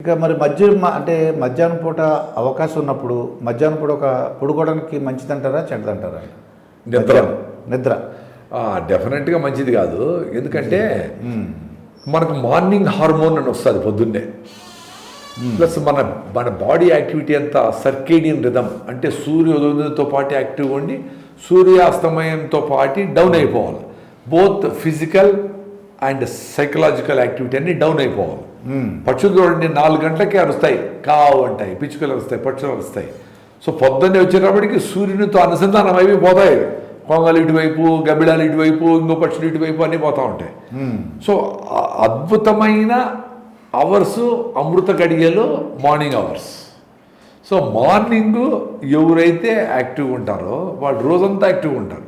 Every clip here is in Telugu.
ఇంకా మరి అంటే మధ్యాహ్నం పూట అవకాశం ఉన్నప్పుడు మధ్యాహ్నం పూట పడుకోవడానికి మంచిదంటారా చెడ్డదంటారా? నిద్ర డెఫినెట్గా మంచిది కాదు. ఎందుకంటే మనకు మార్నింగ్ హార్మోన్ అని వస్తుంది పొద్దున్నే. ప్లస్ మన బాడీ యాక్టివిటీ అంతా సర్కేడియన్ రిథమ్, అంటే సూర్యోదయంతో పాటు యాక్టివ్గా ఉండి సూర్యాస్తమయంతో పాటు డౌన్ అయిపోవాలి. Both physical and psychological activity అన్నీ డౌన్ అయిపోవాలి. పక్షులు చూడండి 4 గంటలకే అరుస్తాయి, కావు అంటాయి, పిచ్చుకలు అరుస్తాయి, పక్షులు అరుస్తాయి. సో పొద్దున్నే వచ్చేటప్పటికి సూర్యునితో అనుసంధానం అయిపోతాయి. కొంగలు ఇటువైపు, గబ్బిడాలు ఇటువైపు, ఇంకో పక్షులు ఇటువైపు అన్నీ పోతూ ఉంటాయి. సో అద్భుతమైన అవర్స్, అమృత గడియలు మార్నింగ్ అవర్స్. సో మార్నింగ్ ఎవరైతే యాక్టివ్గా ఉంటారో వాళ్ళు రోజంతా యాక్టివ్గా ఉంటారు.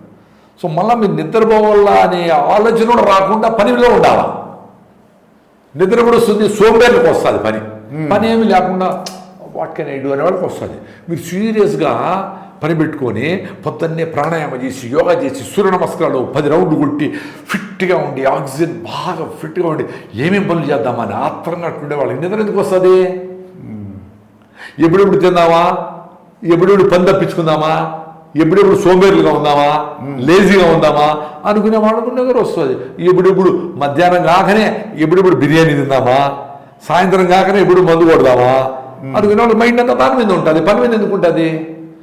సో మళ్ళీ మీరు నిద్రపోవాలా అనే ఆలోచన కూడా రాకుండా పనిలో ఉండాలి. నిద్ర కూడా వస్తుంది, సోంబేర్లకు వస్తుంది పని ఏమి లేకుండా వాట్ కెన్ ఐ డూ అనే వాళ్ళకి వస్తుంది. మీరు సీరియస్గా పని పెట్టుకొని పొద్దున్నే ప్రాణాయామం చేసి, యోగా చేసి, సూర్య నమస్కారాలు 10 రౌండ్లు కొట్టి ఫిట్గా ఉండి, ఆక్సిజన్ బాగా ఫిట్గా ఉండి ఏమేమి పనులు చేద్దామని ఆత్రంగా అట్టుండే వాళ్ళకి నిద్ర ఎందుకు వస్తుంది? ఎప్పుడెప్పుడు తిందామా, ఎప్పుడెప్పుడు పని తప్పించుకుందామా, ఎప్పుడెప్పుడు సోంబేర్లుగా ఉందామా, లేజీగా ఉందామా అనుకునే వాళ్ళకు నిద్ర వస్తుంది. ఎప్పుడెప్పుడు మధ్యాహ్నం కాకనే ఎప్పుడెప్పుడు బిర్యానీ తిందామా, సాయంత్రం కాకనే ఎప్పుడు మందు కొడదామా అనుకునే వాళ్ళు మైండ్ అంతా దాని మీద ఉంటుంది, పని మీద ఎందుకు ఉంటుంది?